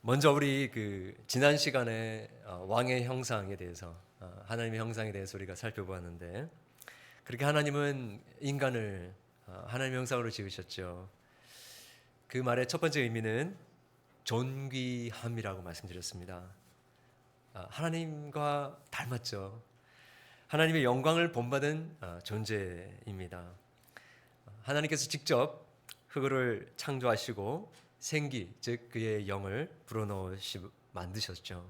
먼저 우리 지난 시간에 왕의 형상에 대해서 하나님의 형상에 대해서 우리가 살펴보았는데, 그렇게 하나님은 인간을 하나님의 형상으로 지으셨죠. 그 말의 첫 번째 의미는 존귀함이라고 말씀드렸습니다. 하나님과 닮았죠. 하나님의 영광을 본받은 존재입니다. 하나님께서 직접 흙을 창조하시고 생기, 즉 그의 영을 불어넣으시 만드셨죠.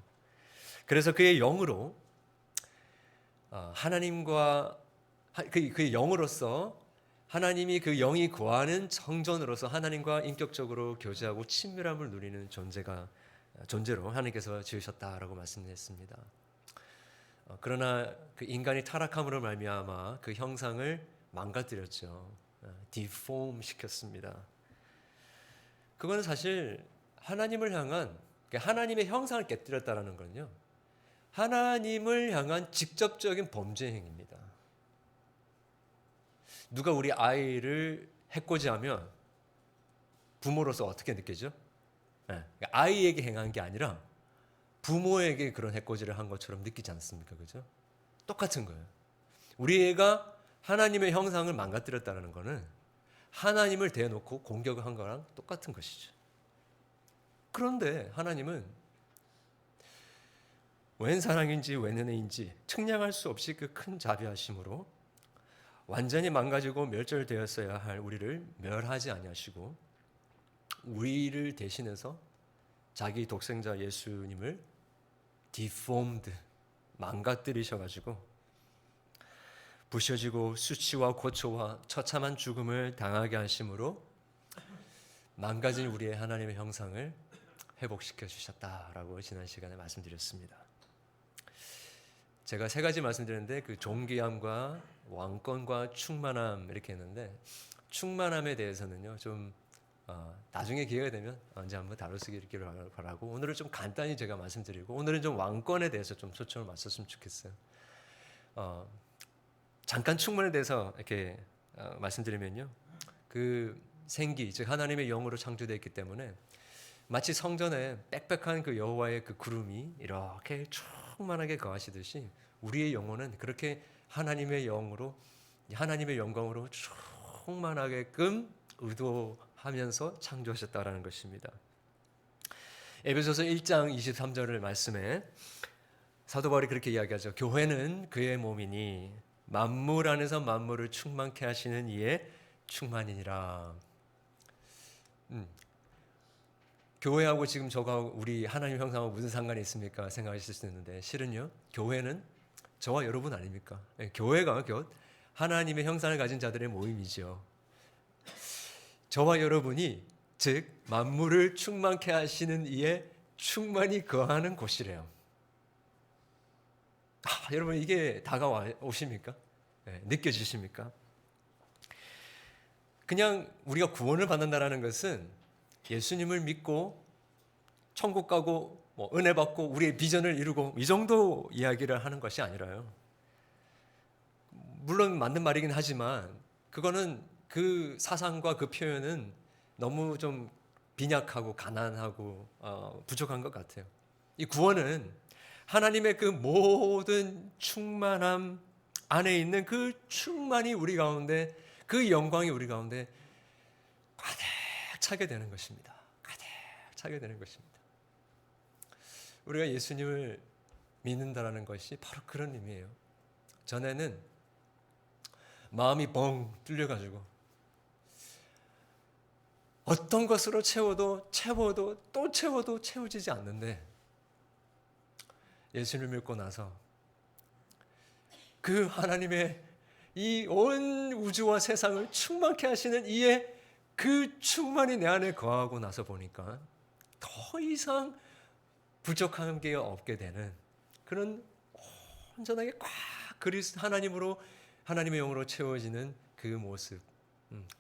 그래서 그의 영으로 하나님과 그의 영으로서 하나님이 그 영이 거하는 성전으로서 하나님과 인격적으로 교제하고 친밀함을 누리는 존재로 하나님께서 지으셨다라고 말씀했습니다. 그러나 그 인간이 타락함으로 말미암아 그 형상을 망가뜨렸죠. 디폼 시켰습니다. 그거는 사실 하나님을 향한, 하나님의 형상을 깨뜨렸다라는 건요, 하나님을 향한 직접적인 범죄 행위입니다. 누가 우리 아이를 해코지하면 부모로서 어떻게 느끼죠? 아이에게 행한 게 아니라 부모에게 그런 해코지를 한 것처럼 느끼지 않습니까? 그죠? 똑같은 거예요. 우리 애가 하나님의 형상을 망가뜨렸다는 것은 하나님을 대놓고 공격을 한 거랑 똑같은 것이죠. 그런데 하나님은 웬 사랑인지 웬 은혜인지 측량할 수 없이 그 큰 자비하심으로 완전히 망가지고 멸절되었어야 할 우리를 멸하지 아니하시고 우리를 대신해서 자기 독생자 예수님을 deformed, 망가뜨리셔가지고 부셔지고 수치와 고초와 처참한 죽음을 당하게 하심으로 망가진 우리의 하나님의 형상을 회복시켜 주셨다라고 지난 시간에 말씀드렸습니다. 제가 세 가지 말씀드렸는데 그 존귀함과 왕권과 충만함 이렇게 했는데, 충만함에 대해서는요 좀 나중에 기회가 되면 언제 한번 다룰 수 있기를 바라고, 오늘은 좀 간단히 제가 말씀드리고, 오늘은 좀 왕권에 대해서 좀 초점을 맞췄으면 좋겠어요. 잠깐 충만에 대해서 이렇게 말씀드리면요, 그 생기, 즉 하나님의 영으로 창조되어 있기 때문에 마치 성전에 빽빽한 그 여호와의 그 구름이 이렇게 충만하게 거하시듯이 우리의 영혼은 그렇게 하나님의 영으로, 하나님의 영광으로 충만하게끔 의도하면서 창조하셨다라는 것입니다. 에베소서 1장 23절의 말씀에 사도 바울이 그렇게 이야기하죠. 교회는 그의 몸이니 만물 안에서 만물을 충만케 하시는 이의 충만이니라. 교회하고 지금 저가 우리 하나님 형상하고 무슨 상관이 있습니까? 생각하실 수 있는데, 실은요, 교회는 저와 여러분 아닙니까? 교회가 곧 하나님의 형상을 가진 자들의 모임이죠. 저와 여러분이 즉 만물을 충만케 하시는 이의 충만히 거하는 곳이래요. 여러분, 이게 다가오십니까? 느껴지십니까? 그냥 우리가 구원을 받는다라는 것은 예수님을 믿고 천국 가고 은혜 받고 우리의 비전을 이루고 이 정도 이야기를 하는 것이 아니라요, 물론 맞는 말이긴 하지만 그거는 그 사상과 그 표현은 너무 좀 빈약하고 가난하고 부족한 것 같아요. 이 구원은 하나님의 그 모든 충만함 안에 있는 그 충만이 우리 가운데, 그 영광이 우리 가운데 가득 차게 되는 것입니다. 가득 차게 되는 것입니다. 우리가 예수님을 믿는다라는 것이 바로 그런 의미예요. 전에는 마음이 뻥 뚫려가지고 어떤 것으로 채워도 또 채워도 채워지지 않는데, 예수님을 믿고 나서 그 하나님의 이 온 우주와 세상을 충만케 하시는 이의 그 충만이 내 안에 거하고 나서 보니까 더 이상 부족한 게 없게 되는 그런 온전하게 꽉 그리스도 하나님으로, 하나님의 영으로 채워지는 그 모습,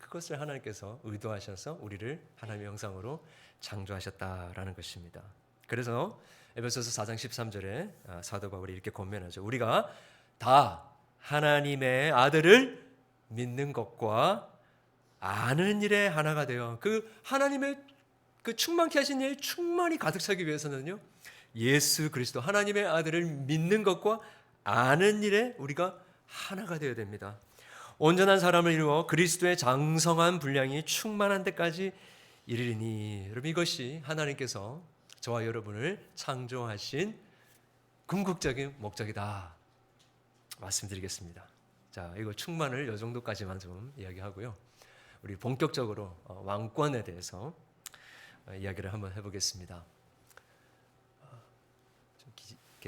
그것을 하나님께서 의도하셔서 우리를 하나님의 형상으로 창조하셨다라는 것입니다. 그래서 에베소서 4장 13절에 사도 바울이 이렇게 권면하죠. 우리가 다 하나님의 아들을 믿는 것과 아는 일에 하나가 되어, 그 하나님의 그 충만케 하신 일 충만히 가득 차기 위해서는요, 예수 그리스도 하나님의 아들을 믿는 것과 아는 일에 우리가 하나가 되어야 됩니다. 온전한 사람을 이루어 그리스도의 장성한 분량이 충만한 데까지 이르리니, 여러분, 이것이 하나님께서 저와 여러분을 창조하신 궁극적인 목적이다 말씀드리겠습니다. 자, 이거 충만을 이 정도까지만 좀 이야기하고요, 우리 본격적으로 왕권에 대해서 이야기를 한번 해보겠습니다.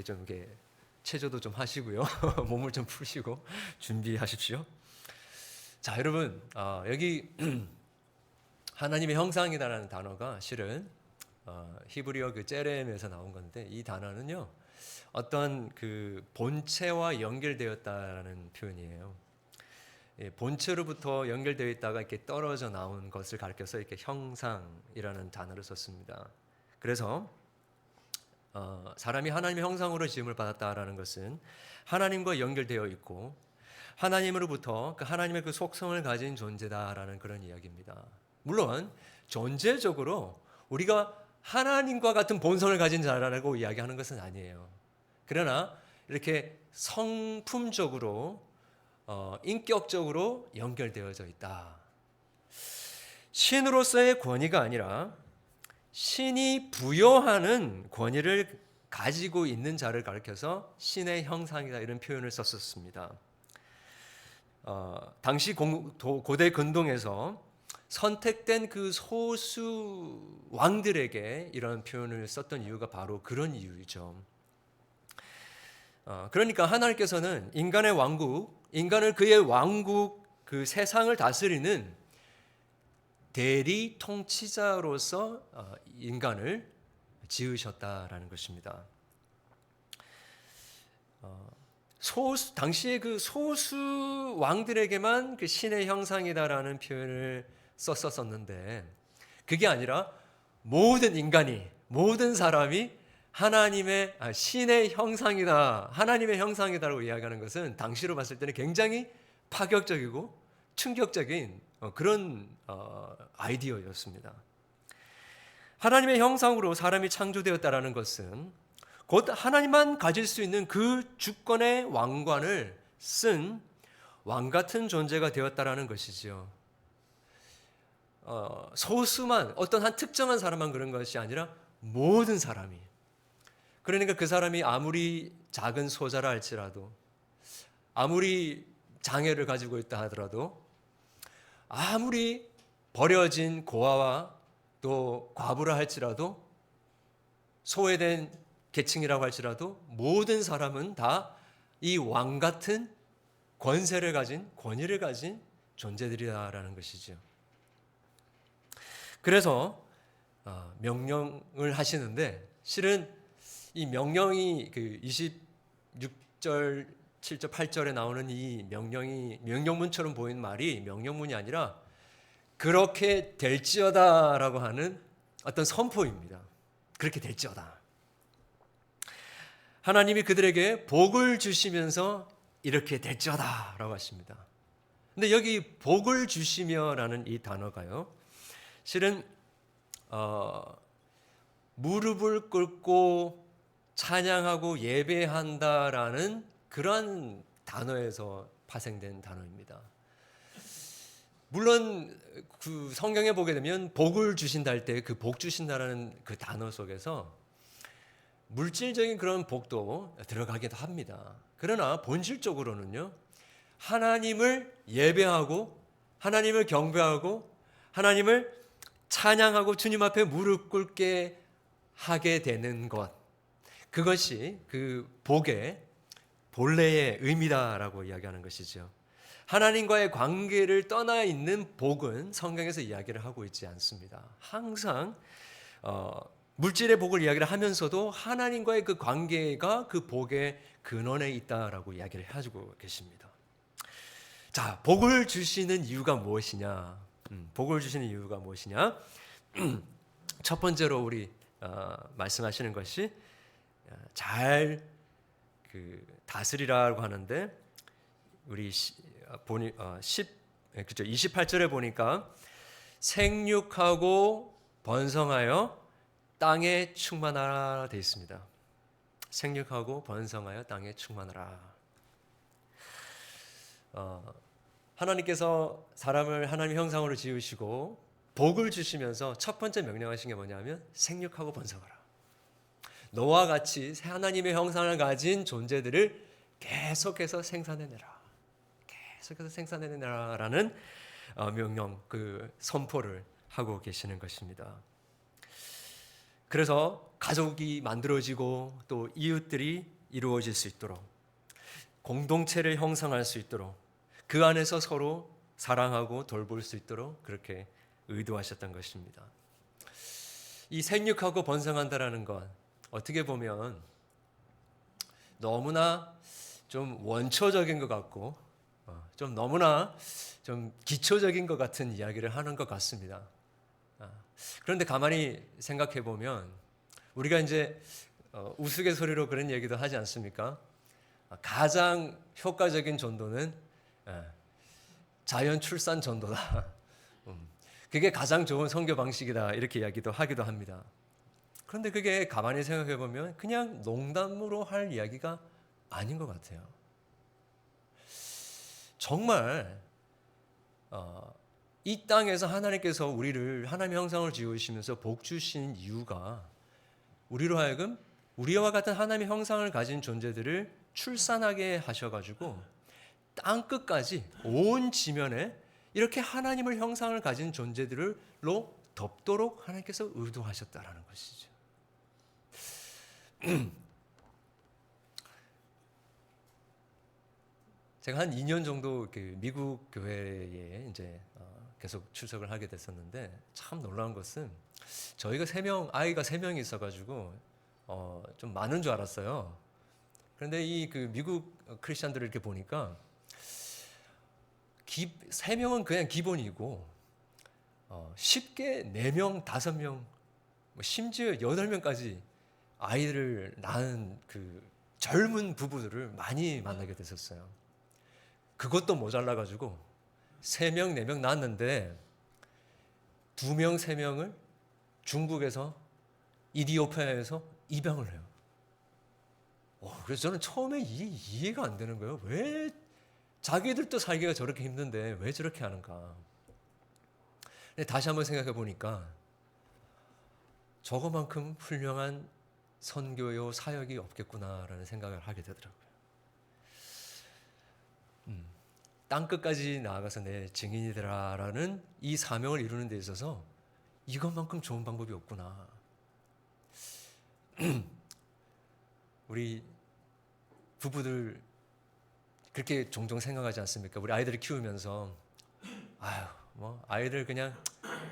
좀 이렇게 체조도 좀 하시고요, 몸을 좀 푸시고 준비하십시오. 자, 여러분, 여기 하나님의 형상이라는 단어가 실은 히브리어 그 제렘에서 나온 건데, 이 단어는요, 어떤 그 본체와 연결되었다라는 표현이에요. 본체로부터 연결되어 있다가 이렇게 떨어져 나온 것을 가리켜서 이렇게 형상이라는 단어를 썼습니다. 그래서 사람이 하나님의 형상으로 지음을 받았다라는 것은 하나님과 연결되어 있고 하나님으로부터 그 하나님의 그 속성을 가진 존재다라는 그런 이야기입니다. 물론 존재적으로 우리가 하나님과 같은 본성을 가진 자라고 이야기하는 것은 아니에요. 그러나 이렇게 성품적으로 인격적으로 연결되어져 있다. 신으로서의 권위가 아니라 신이 부여하는 권위를 가지고 있는 자를 가리켜서 신의 형상이다, 이런 표현을 썼었습니다. 당시 고대 근동에서 선택된 그 소수 왕들에게 이런 표현을 썼던 이유가 바로 그런 이유이죠. 그러니까 하나님께서는 인간의 왕국, 인간을 그의 왕국, 그 세상을 다스리는 대리 통치자로서 인간을 지으셨다라는 것입니다. 당시에 그 소수 왕들에게만 그 신의 형상이다라는 표현을 썼었는데, 그게 아니라 모든 인간이, 모든 사람이 하나님의 신의 형상이다, 하나님의 형상이다라고 이야기하는 것은 당시로 봤을 때는 굉장히 파격적이고 충격적인 그런 아이디어였습니다. 하나님의 형상으로 사람이 창조되었다라는 것은 곧 하나님만 가질 수 있는 그 주권의 왕관을 쓴 왕 같은 존재가 되었다라는 것이지요. 소수만, 어떤 한 특정한 사람만 그런 것이 아니라 모든 사람이, 그러니까 그 사람이 아무리 작은 소자라 할지라도, 아무리 장애를 가지고 있다 하더라도, 아무리 버려진 고아와 또 과부라 할지라도, 소외된 계층이라고 할지라도, 모든 사람은 다 이 왕 같은 권세를 가진, 권위를 가진 존재들이라는 것이죠. 그래서 명령을 하시는데, 실은 이 명령이 그 26절, 7절, 8절에 나오는 이 명령이 명령문처럼 보이는 말이 명령문이 아니라 그렇게 될지어다라고 하는 어떤 선포입니다. 그렇게 될지어다. 하나님이 그들에게 복을 주시면서 이렇게 될지어다라고 하십니다. 근데 여기 복을 주시며라는 이 단어가요, 실은 무릎을 꿇고 찬양하고 예배한다라는 그러한 단어에서 파생된 단어입니다. 물론 그 성경에 보게 되면 복을 주신다 할 때 그 복 주신다라는 그 단어 속에서 물질적인 그런 복도 들어가기도 합니다. 그러나 본질적으로는요, 하나님을 예배하고 하나님을 경배하고 하나님을 찬양하고 주님 앞에 무릎 꿇게 하게 되는 것, 그것이 그 복의 본래의 의미다라고 이야기하는 것이죠. 하나님과의 관계를 떠나 있는 복은 성경에서 이야기를 하고 있지 않습니다. 항상 물질의 복을 이야기를 하면서도 하나님과의 그 관계가 그 복의 근원에 있다라고 이야기를 해주고 계십니다. 자, 복을 주시는 이유가 무엇이냐? 복을 주시는 이유가 무엇이냐? 첫 번째로 우리 말씀하시는 것이 잘 다스리라고 하는데, 우리 28절에 보니까 생육하고 번성하여 땅에 충만하라 되어 있습니다. 생육하고 번성하여 땅에 충만하라. 하나님께서 사람을 하나님의 형상으로 지으시고 복을 주시면서 첫 번째 명령하신 게 뭐냐면 생육하고 번성하라. 너와 같이 하나님의 형상을 가진 존재들을 계속해서 생산해내라. 계속해서 생산해내라라는 명령, 그 선포를 하고 계시는 것입니다. 그래서 가족이 만들어지고 또 이웃들이 이루어질 수 있도록 공동체를 형성할 수 있도록 그 안에서 서로 사랑하고 돌볼 수 있도록 그렇게 의도하셨던 것입니다. 이 생육하고 번성한다라는 것 어떻게 보면 너무나 좀 원초적인 것 같고 좀 너무나 좀 기초적인 것 같은 이야기를 하는 것 같습니다. 그런데 가만히 생각해 보면 우리가 이제 우스갯소리로 그런 얘기도 하지 않습니까? 가장 효과적인 전도는 자연 출산 전도다. 그게 가장 좋은 선교 방식이다. 이렇게 이야기도 하기도 합니다. 그런데 그게 가만히 생각해 보면 그냥 농담으로 할 이야기가 아닌 것 같아요. 정말 이 땅에서 하나님께서 우리를 하나님의 형상을 지으시면서 복 주신 이유가 우리로 하여금 우리와 같은 하나님의 형상을 가진 존재들을 출산하게 하셔가지고 땅 끝까지 온 지면에 이렇게 하나님의 형상을 가진 존재들로 덮도록 하나님께서 의도하셨다라는 것이죠. 제가 한 2년 정도 미국 교회에 이제 계속 출석을 하게 됐었는데 참 놀라운 것은 저희가 아이가 3명이 있어가지고 좀 많은 줄 알았어요. 그런데 이 그 미국 크리스천들을 이렇게 보니까 3명은 그냥 기본이고 쉽게 4명, 5명, 심지어 8명까지 아이를 낳은 그 젊은 부부들을 많이 만나게 됐었어요. 그것도 모자라가지고 3명, 4명 낳았는데 2명, 3명을 중국에서 이디오피아에서 입양을 해요. 그래서 저는 처음에 이해가 안 되는 거예요. 왜 자기들도 살기가 저렇게 힘든데 왜 저렇게 하는가. 근데 다시 한번 생각해 보니까 저거만큼 훌륭한 선교요 사역이 없겠구나라는 생각을 하게 되더라고요. 땅끝까지 나아가서 내 증인이 되라라는 이 사명을 이루는 데 있어서 이것만큼 좋은 방법이 없구나. 우리 부부들 그렇게 종종 생각하지 않습니까? 우리 아이들을 키우면서 아이들 그냥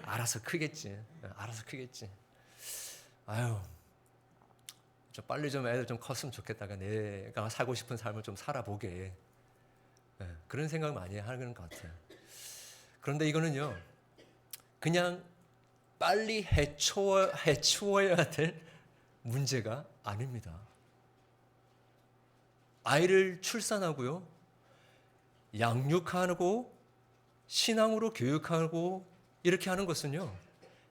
알아서 크겠지. 알아서 크겠지. 좀 빨리 좀 애들 좀 컸으면 좋겠다가 내가 살고 싶은 삶을 좀 살아보게. 그런 생각을 많이 하는 것 같아요. 그런데 이거는요, 그냥 빨리 해치워야 될 문제가 아닙니다. 아이를 출산하고요, 양육하고, 신앙으로 교육하고, 이렇게 하는 것은요,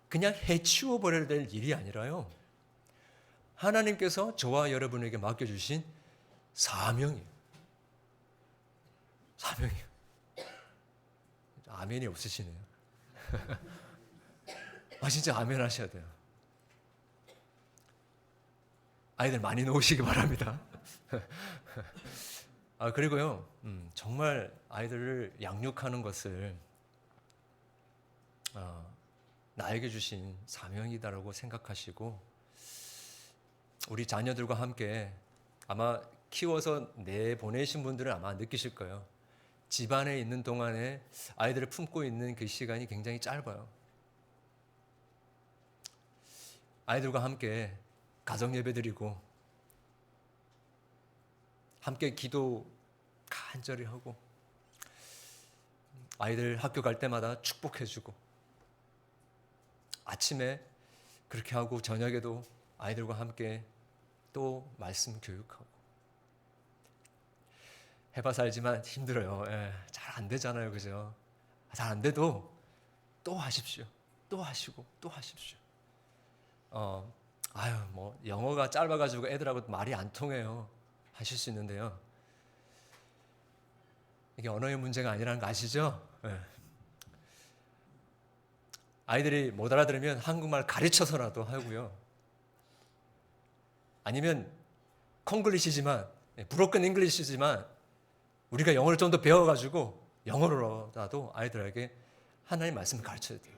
그냥 해치워버려야 될 일이 아니라요, 하나님께서 저와 여러분에게 맡겨주신 사명이에요. 사명이요. 아멘이 없으시네요. 진짜 아멘 하셔야 돼요. 아이들 많이 놓으시기 바랍니다. 그리고요, 정말 아이들을 양육하는 것을 나에게 주신 사명이다라고 생각하시고 우리 자녀들과 함께 아마 키워서 내보내신 분들은 아마 느끼실 거예요. 집안에 있는 동안에 아이들을 품고 있는 그 시간이 굉장히 짧아요. 아이들과 함께 가정 예배 드리고 함께 기도 간절히 하고 아이들 학교 갈 때마다 축복해주고 아침에 그렇게 하고 저녁에도 아이들과 함께 또 말씀 교육하고 해봐서 알지만 힘들어요. 잘 안 되잖아요. 그죠? 잘 안 돼도 또 하십시오. 또 하시고 또 하십시오. 아유 뭐 영어가 짧아가지고 애들하고 말이 안 통해요 하실 수 있는데요. 이게 언어의 문제가 아니라는 거 아시죠? 네. 아이들이 못 알아들으면 한국말 가르쳐서라도 하고요. 아니면 콩글리시지만 브로큰 잉글리시지만 우리가 영어를 좀 더 배워가지고 영어로라도 아이들에게 하나님 말씀을 가르쳐야 돼요.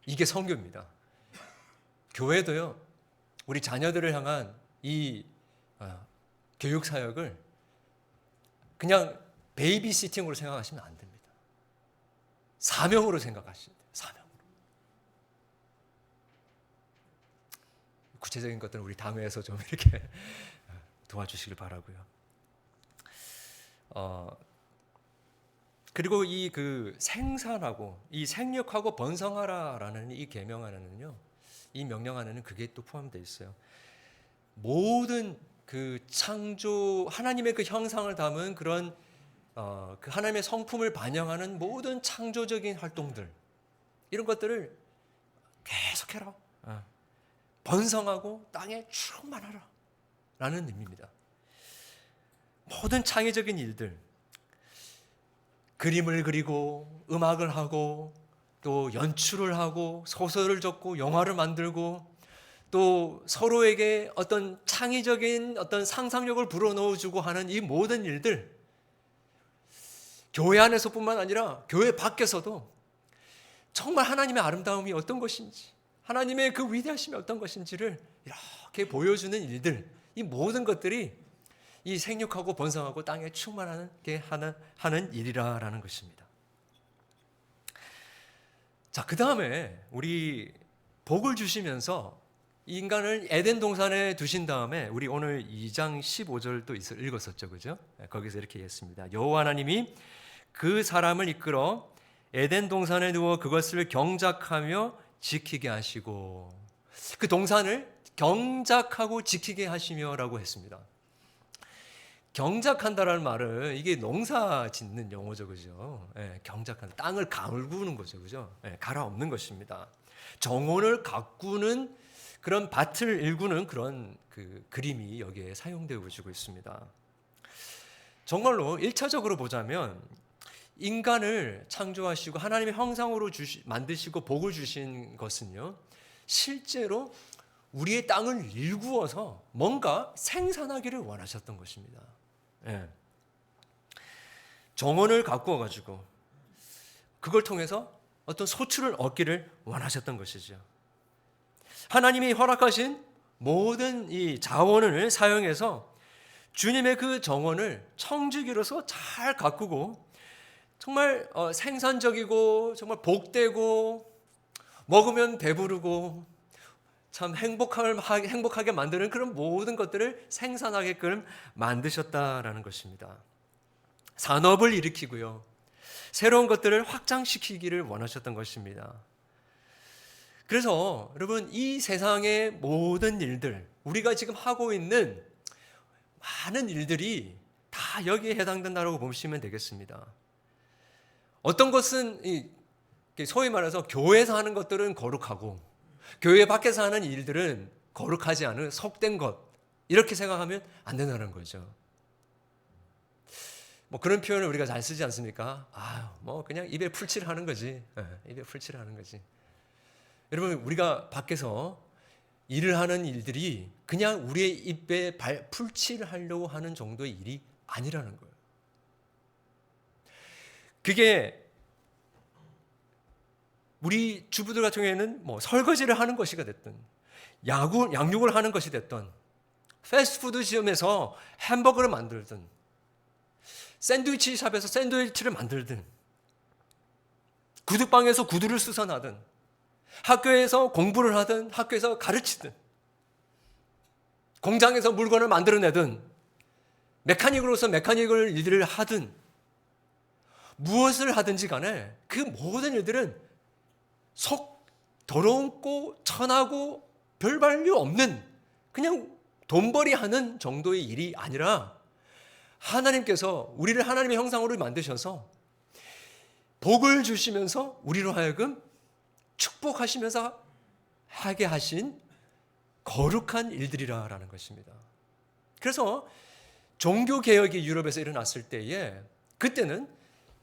이게 선교입니다. 교회도요. 우리 자녀들을 향한 이 교육 사역을 그냥 베이비시팅으로 생각하시면 안 됩니다. 사명으로 생각하셔야 돼요. 사명으로. 구체적인 것들은 우리 당회에서 좀 이렇게 도와주시길 바라고요. 그리고 이 그 생산하고 이 생육하고 번성하라라는 이 계명 안에는요, 이 명령 안에는 그게 또 포함되어 있어요. 모든 그 창조 하나님의 그 형상을 담은 그런 그 하나님의 성품을 반영하는 모든 창조적인 활동들 이런 것들을 계속해라. 번성하고 땅에 충만하라 라는 의미입니다. 모든 창의적인 일들, 그림을 그리고 음악을 하고 또 연출을 하고 소설을 적고 영화를 만들고 또 서로에게 어떤 창의적인 어떤 상상력을 불어넣어주고 하는 이 모든 일들, 교회 안에서뿐만 아니라 교회 밖에서도 정말 하나님의 아름다움이 어떤 것인지, 하나님의 그 위대하심이 어떤 것인지를 이렇게 보여주는 일들, 이 모든 것들이 이 생육하고 번성하고 땅에 충만하게 하는 일이라는 것입니다. 자, 그 다음에 우리 복을 주시면서 인간을 에덴 동산에 두신 다음에 우리 오늘 2장 15절도 읽었었죠, 그죠? 거기서 이렇게 했습니다. 여호와 하나님이 그 사람을 이끌어 에덴 동산에 두어 그것을 경작하며 지키게 하시고, 그 동산을 경작하고 지키게 하시며라고 했습니다. 경작한다라는 말은 이게 농사 짓는 용어죠, 그죠? 경작한다, 땅을 가꾸는 거죠, 그죠? 갈아엎는 것입니다. 정원을 가꾸는 그런 밭을 일구는 그런 그 그림이 여기에 사용되어지고 있습니다. 정말로 1차적으로 보자면 인간을 창조하시고 하나님의 형상으로 만드시고 복을 주신 것은요, 실제로 우리의 땅을 일구어서 뭔가 생산하기를 원하셨던 것입니다. 정원을 가꾸어 가지고 그걸 통해서 어떤 소출을 얻기를 원하셨던 것이죠. 하나님이 허락하신 모든 이 자원을 사용해서 주님의 그 정원을 청지기로서 잘 가꾸고 정말 생산적이고 정말 복되고 먹으면 배부르고 참 행복하게 만드는 그런 모든 것들을 생산하게끔 만드셨다라는 것입니다. 산업을 일으키고요, 새로운 것들을 확장시키기를 원하셨던 것입니다. 그래서 여러분, 이 세상의 모든 일들, 우리가 지금 하고 있는 많은 일들이 다 여기에 해당된다고 보시면 되겠습니다. 어떤 것은 소위 말해서 교회에서 하는 것들은 거룩하고 교회 밖에서 하는 일들은 거룩하지 않은 속된 것, 이렇게 생각하면 안 된다는 거죠. 뭐 그런 표현을 우리가 잘 쓰지 않습니까? 뭐 그냥 입에 풀칠하는 거지. 입에 풀칠하는 거지. 여러분, 우리가 밖에서 일을 하는 일들이 그냥 우리의 입에 풀칠하려고 하는 정도의 일이 아니라는 거예요. 그게 우리 주부들 같은 경우에는 뭐 설거지를 하는 것이가 됐든 양육을 하는 것이 됐든 패스트푸드 지점에서 햄버거를 만들든 샌드위치 샵에서 샌드위치를 만들든 구두방에서 구두를 쑤선하든 학교에서 공부를 하든 학교에서 가르치든 공장에서 물건을 만들어내든 메카닉으로서 메카닉을 일을 하든 무엇을 하든지 간에 그 모든 일들은 속 더럽고 천하고 별 발류 없는 그냥 돈벌이 하는 정도의 일이 아니라 하나님께서 우리를 하나님의 형상으로 만드셔서 복을 주시면서 우리로 하여금 축복하시면서 하게 하신 거룩한 일들이라라는 것입니다. 그래서 종교개혁이 유럽에서 일어났을 때에 그때는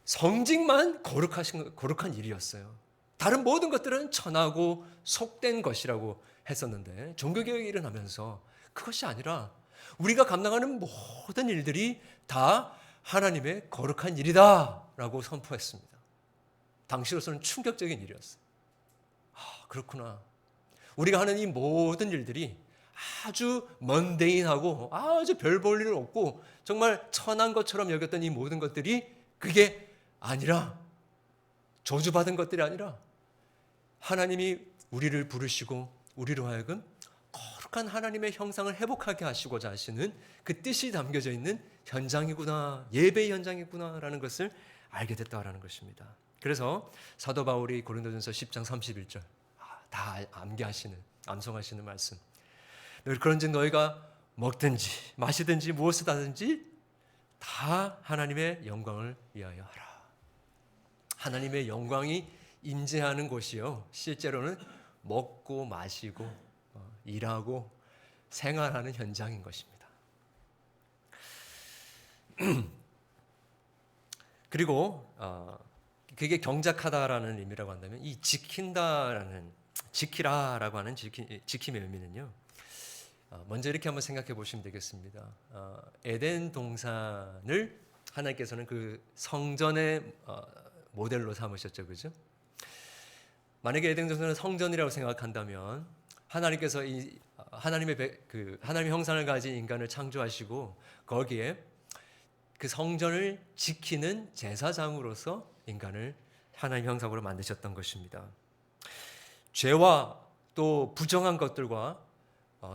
성직만 거룩한 일이었어요. 다른 모든 것들은 천하고 속된 것이라고 했었는데 종교개혁이 일어나면서 그것이 아니라 우리가 감당하는 모든 일들이 다 하나님의 거룩한 일이다라고 선포했습니다. 당시로서는 충격적인 일이었어요. 그렇구나. 우리가 하는 이 모든 일들이 아주 먼데인하고 아주 별 볼 일 없고 정말 천한 것처럼 여겼던 이 모든 것들이 그게 아니라, 저주받은 것들이 아니라 하나님이 우리를 부르시고 우리로 하여금 거룩한 하나님의 형상을 회복하게 하시고자 하시는 그 뜻이 담겨져 있는 현장이구나, 예배의 현장이구나라는 것을 알게 됐다라는 것입니다. 그래서 사도 바울이 고린도전서 10장 31절 다 암송하시는 말씀. 그런즉 너희가 먹든지 마시든지 무엇을 하든지 다 하나님의 영광을 위하여 하라. 하나님의 영광이 임재하는 곳이요, 실제로는 먹고 마시고 일하고 생활하는 현장인 것입니다. 그리고 그게 경작하다라는 의미라고 한다면 이 지키라라고 하는 지킴의 의미는요, 먼저 이렇게 한번 생각해 보시면 되겠습니다. 에덴 동산을 하나님께서는 그 성전의 모델로 삼으셨죠, 그죠? 만약에 에덴 동산을 성전이라고 생각한다면 하나님께서 하나님의 형상을 가진 인간을 창조하시고 거기에 그 성전을 지키는 제사장으로서 인간을 하나님 형상으로 만드셨던 것입니다. 죄와 또 부정한 것들과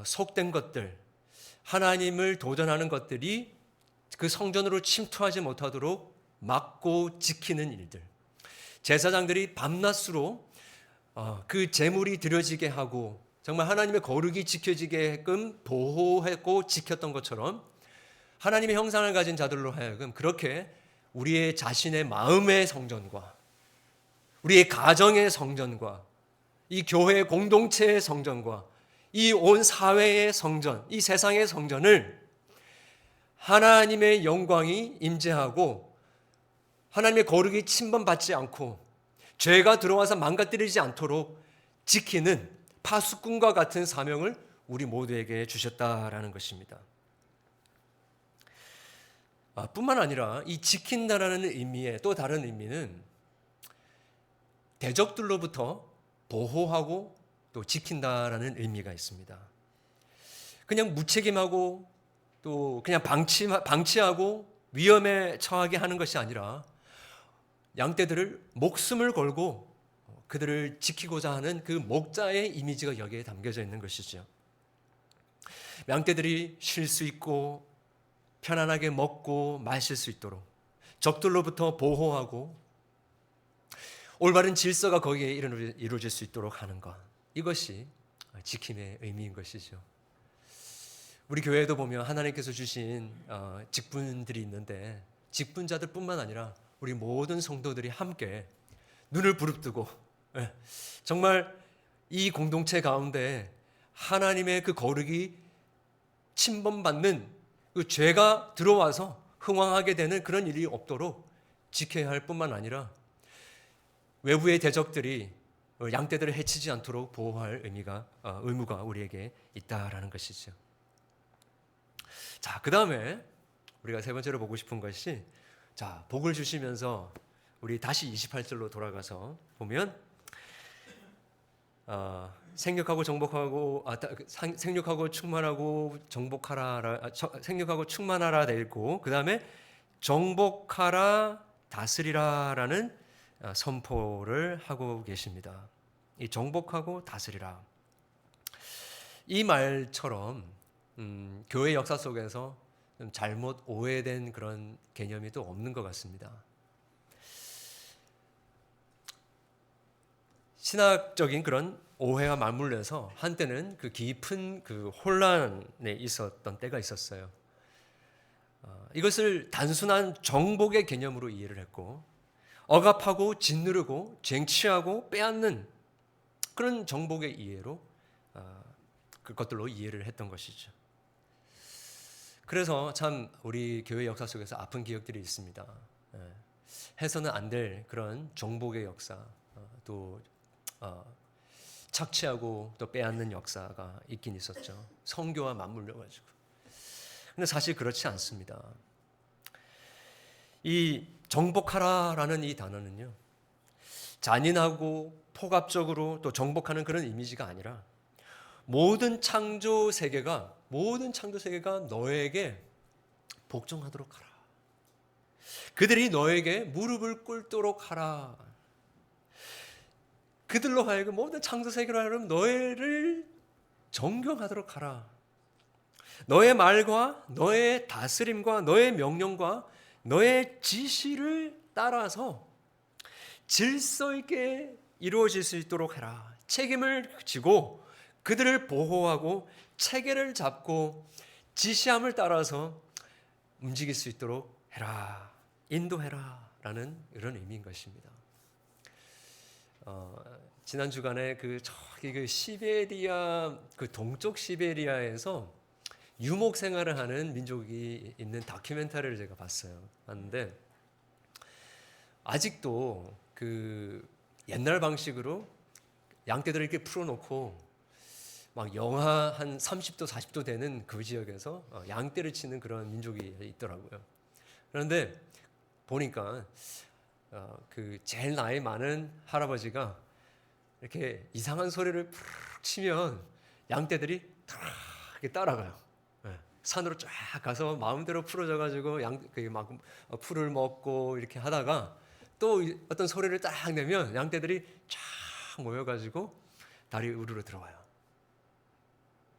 속된 것들, 하나님을 도전하는 것들이 그 성전으로 침투하지 못하도록 막고 지키는 일들, 제사장들이 밤낮으로 그 제물이 드려지게 하고 정말 하나님의 거룩이 지켜지게끔 보호했고 지켰던 것처럼 하나님의 형상을 가진 자들로 하여금 그렇게 우리의 자신의 마음의 성전과 우리의 가정의 성전과 이 교회 공동체의 성전과 이 온 사회의 성전, 이 세상의 성전을 하나님의 영광이 임재하고 하나님의 거룩이 침범받지 않고 죄가 들어와서 망가뜨리지 않도록 지키는 파수꾼과 같은 사명을 우리 모두에게 주셨다라는 것입니다. 뿐만 아니라 이 지킨다라는 의미의 또 다른 의미는 대적들로부터 보호하고 또 지킨다라는 의미가 있습니다. 그냥 무책임하고 또 그냥 방치하고 위험에 처하게 하는 것이 아니라 양떼들을 목숨을 걸고 그들을 지키고자 하는 그 목자의 이미지가 여기에 담겨져 있는 것이죠. 양떼들이 쉴 수 있고 편안하게 먹고 마실 수 있도록 적들로부터 보호하고 올바른 질서가 거기에 이루어질 수 있도록 하는 것, 이것이 지킴의 의미인 것이죠. 우리 교회에도 보면 하나님께서 주신 직분들이 있는데 직분자들뿐만 아니라 우리 모든 성도들이 함께 눈을 부릅뜨고 정말 이 공동체 가운데 하나님의 그 거룩이 침범받는 그 죄가 들어와서 흥황하게 되는 그런 일이 없도록 지켜야 할 뿐만 아니라 외부의 대적들이 양떼들을 해치지 않도록 보호할 의무가 우리에게 있다라는 것이죠. 자, 그 다음에 우리가 세 번째로 보고 싶은 것이, 자, 복을 주시면서 우리 다시 28절로 돌아가서 보면 생육하고 충만하고 생육하고 충만하라 돼 있고, 그 다음에 정복하라 다스리라라는 선포를 하고 계십니다. 이 정복하고 다스리라, 이 말처럼 교회 역사 속에서 좀 잘못 오해된 그런 개념이 또 없는 것 같습니다. 신학적인 그런 오해와 맞물려서 한때는 그 깊은 그 혼란에 있었던 때가 있었어요. 이것을 단순한 정복의 개념으로 이해를 했고 억압하고 짓누르고 쟁취하고 빼앗는 그런 정복의 이해로 그것들로 이해를 했던 것이죠. 그래서 참 우리 교회 역사 속에서 아픈 기억들이 있습니다. 해서는 안 될 그런 정복의 역사, 또 착취하고 또 빼앗는 역사가 있긴 있었죠. 성교와 맞물려 가지고. 근데 사실 그렇지 않습니다. 이 정복하라라는 이 단어는요, 잔인하고 포갑적으로 또 정복하는 그런 이미지가 아니라 모든 창조 세계가 너에게 복종하도록 하라. 그들이 너에게 무릎을 꿇도록 하라. 그들로 하여금 모든 창조 세계로 하여금 너희를 존경하도록 하라. 너의 말과 너의 다스림과 너의 명령과 너의 지시를 따라서 질서 있게 이루어질 수 있도록 해라. 책임을 지고 그들을 보호하고 체계를 잡고 지시함을 따라서 움직일 수 있도록 해라. 인도해라. 라는 이런 의미인 것입니다. 지난 주간에 저기 그 시베리아, 그 동쪽 시베리아에서 유목 생활을 하는 민족이 있는 다큐멘터리를 제가 봤는데 아직도 그 옛날 방식으로 양떼들을 이렇게 풀어놓고 막 영하 한 30도 40도 되는 그 지역에서 양떼를 치는 그런 민족이 있더라고요. 그런데 보니까 그 제일 나이 많은 할아버지가 이렇게 이상한 소리를 푸르륵 치면 양떼들이 이렇게 따라가요. 산으로 쫙 가서 마음대로 풀어져가지고 막 풀을 먹고 이렇게 하다가 또 어떤 소리를 딱 내면 양떼들이 쫙 모여가지고 다리 우르르 들어와요.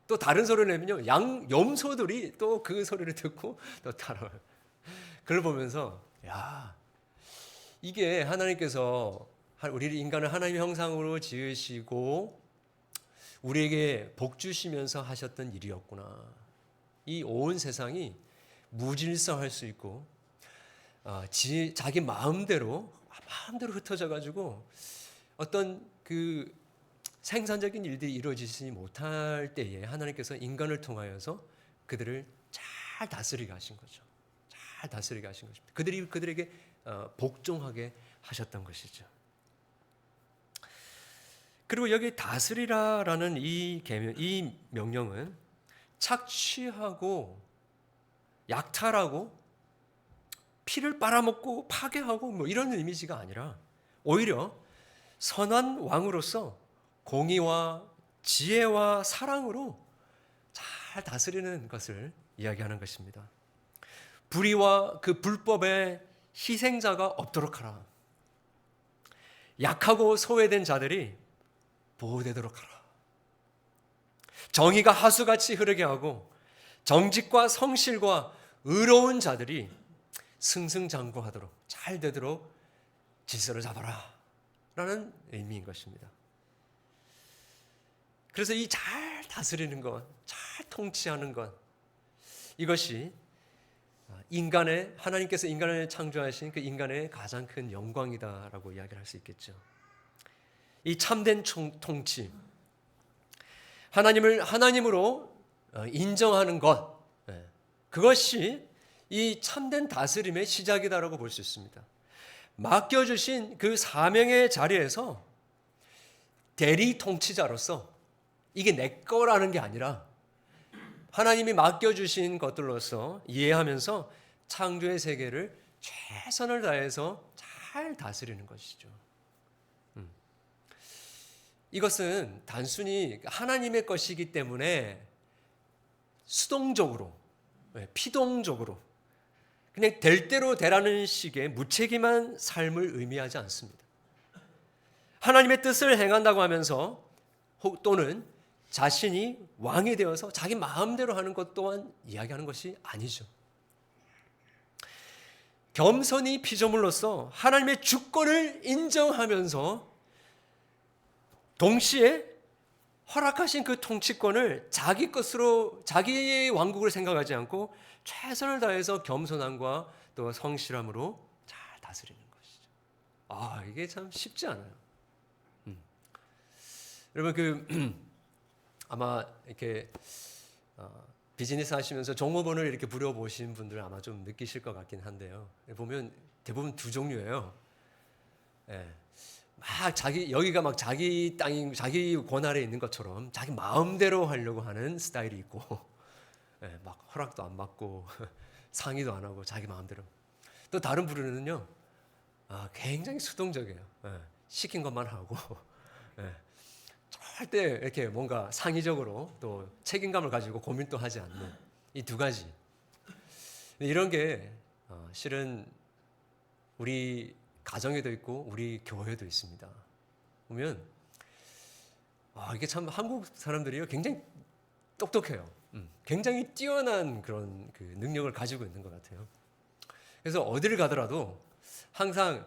또 다른 소리를 내면요, 염소들이 또 그 소리를 듣고 또 따라와요. 그걸 보면서 야, 이게 하나님께서 우리 인간을 하나님의 형상으로 지으시고 우리에게 복 주시면서 하셨던 일이었구나. 이 온 세상이 무질서할 수 있고 자기 마음대로 흩어져 가지고 어떤 그 생산적인 일들이 이루어지지 못할 때에 하나님께서 인간을 통하여서 그들을 잘 다스리게 하신 거죠. 잘 다스리게 하신 것입니다. 그들에게 복종하게 하셨던 것이죠. 그리고 여기 다스리라라는 이 명령은 착취하고 약탈하고 피를 빨아먹고 파괴하고 뭐 이런 이미지가 아니라 오히려 선한 왕으로서 공의와 지혜와 사랑으로 잘 다스리는 것을 이야기하는 것입니다. 불의와 그 불법의 희생자가 없도록 하라. 약하고 소외된 자들이 보호되도록 하라. 정의가 하수같이 흐르게 하고 정직과 성실과 의로운 자들이 승승장구하도록 잘 되도록 질서를 잡아라 라는 의미인 것입니다. 그래서 이 잘 다스리는 것, 잘 통치하는 것, 이것이 하나님께서 인간을 창조하신 그 인간의 가장 큰 영광이다라고 이야기를 할 수 있겠죠. 이 참된 통치, 하나님을 하나님으로 인정하는 것, 그것이 이 참된 다스림의 시작이다라고 볼 수 있습니다. 맡겨주신 그 사명의 자리에서 대리 통치자로서 이게 내 거라는 게 아니라 하나님이 맡겨주신 것들로서 이해하면서 창조의 세계를 최선을 다해서 잘 다스리는 것이죠. 이것은 단순히 하나님의 것이기 때문에 수동적으로, 피동적으로 그냥 될 대로 되라는 식의 무책임한 삶을 의미하지 않습니다. 하나님의 뜻을 행한다고 하면서 또는 자신이 왕이 되어서 자기 마음대로 하는 것 또한 이야기하는 것이 아니죠. 겸손히 피조물로서 하나님의 주권을 인정하면서 동시에 허락하신 그 통치권을 자기 것으로 자기의 왕국을 생각하지 않고 최선을 다해서 겸손함과 또 성실함으로 잘 다스리는 것이죠. 이게 참 쉽지 않아요. 여러분 아마 이렇게 비즈니스 하시면서 종업원을 이렇게 부려보신 분들 아마 좀 느끼실 것 같긴 한데요. 보면 대부분 두 종류예요. 예. 막 여기가 막 자기 땅인 자기 권 아래에 있는 것처럼 자기 마음대로 하려고 하는 스타일이 있고, 예, 막 허락도 안 받고 상의도 안 하고 자기 마음대로. 또 다른 부류는요, 굉장히 수동적이에요. 예, 시킨 것만 하고, 예, 절대 이렇게 뭔가 상의적으로 또 책임감을 가지고 고민도 하지 않는 이 두 가지. 이런 게 실은 우리 가정에도 있고 우리 교회도 있습니다. 보면 이게 참 한국 사람들이요 굉장히 똑똑해요. 굉장히 뛰어난 그런 그 능력을 가지고 있는 것 같아요. 그래서 어디를 가더라도 항상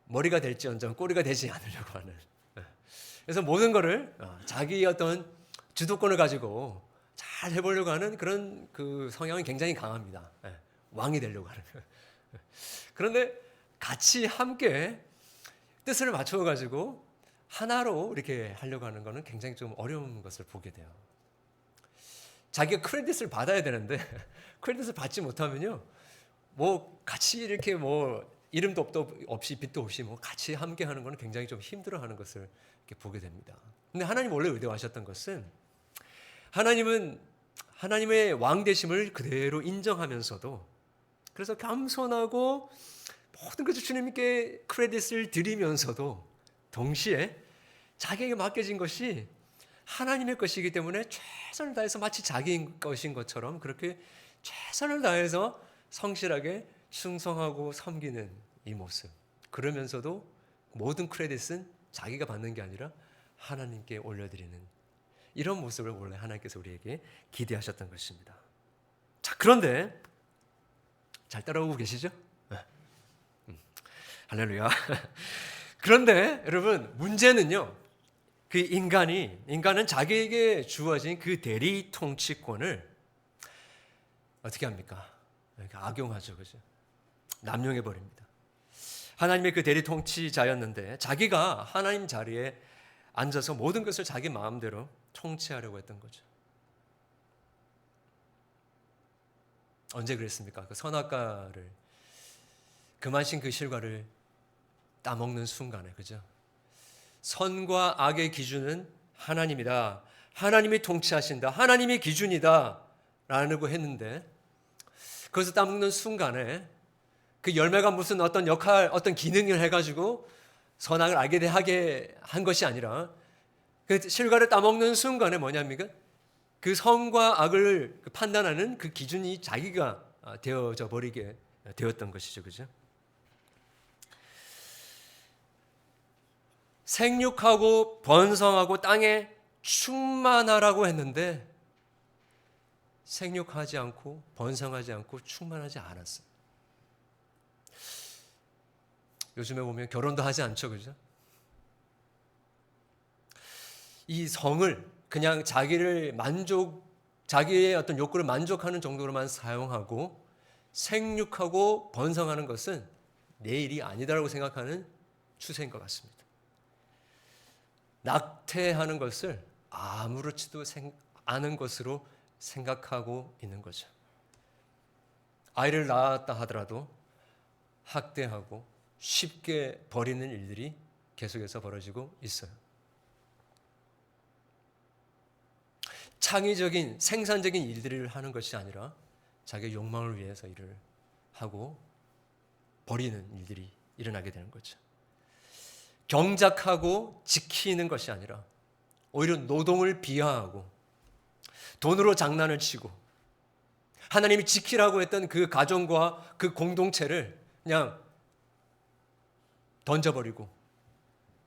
머리가 될지언정 꼬리가 되지 않으려고 하는. 그래서 모든 거를 자기 어떤 주도권을 가지고 잘 해보려고 하는 그런 그 성향은 굉장히 강합니다. 왕이 되려고 하는. 그런데 같이 함께 뜻을 맞춰 가지고 하나로 이렇게 하려고 하는 것은 굉장히 좀 어려운 것을 보게 돼요. 자기가 크레딧을 받아야 되는데 크레딧을 받지 못하면요, 뭐 같이 이렇게 뭐 이름도 없이 빛도 없이 뭐 같이 함께 하는 것은 굉장히 좀 힘들어하는 것을 이렇게 보게 됩니다. 근데 하나님 원래 의도하셨던 것은, 하나님은 하나님의 왕 되심을 그대로 인정하면서도, 그래서 겸손하고 모든 것을 주님께 크레딧을 드리면서도 동시에 자기에게 맡겨진 것이 하나님의 것이기 때문에 최선을 다해서 마치 자기 것인 것처럼 그렇게 최선을 다해서 성실하게 충성하고 섬기는 이 모습. 그러면서도 모든 크레딧은 자기가 받는 게 아니라 하나님께 올려드리는 이런 모습을 원래 하나님께서 우리에게 기대하셨던 것입니다. 자, 그런데 잘 따라오고 계시죠? 할렐루야. 그런데 여러분, 문제는요, 그 인간은 자기에게 주어진 그 대리 통치권을 어떻게 합니까? 악용하죠, 그죠? 남용해 버립니다. 하나님의 그 대리 통치자였는데 자기가 하나님 자리에 앉아서 모든 것을 자기 마음대로 통치하려고 했던 거죠. 언제 그랬습니까? 그 선악과를, 금하신 그 실과를 따먹는 순간에, 그죠? 선과 악의 기준은 하나님이다. 하나님이 통치하신다. 하나님이 기준이다. 라고 했는데, 그것을 따먹는 순간에 그 열매가 무슨 어떤 역할, 어떤 기능을 해가지고 선악을 알게 하게 한 것이 아니라, 그 실과를 따먹는 순간에 뭐냐입니까? 그 선과 악을 판단하는 그 기준이 자기가 되어져 버리게 되었던 것이죠. 그죠? 생육하고 번성하고 땅에 충만하라고 했는데 생육하지 않고 번성하지 않고 충만하지 않았어요. 요즘에 보면 결혼도 하지 않죠, 그죠? 이 성을 그냥 자기의 어떤 욕구를 만족하는 정도로만 사용하고 생육하고 번성하는 것은 내 일이 아니다라고 생각하는 추세인 것 같습니다. 낙태하는 것을 아무렇지도 않은 것으로 생각하고 있는 거죠. 아이를 낳았다 하더라도 학대하고 쉽게 버리는 일들이 계속해서 벌어지고 있어요. 창의적인 생산적인 일들을 하는 것이 아니라 자기의 욕망을 위해서 일을 하고 버리는 일들이 일어나게 되는 거죠. 경작하고 지키는 것이 아니라 오히려 노동을 비하하고 돈으로 장난을 치고 하나님이 지키라고 했던 그 가정과 그 공동체를 그냥 던져버리고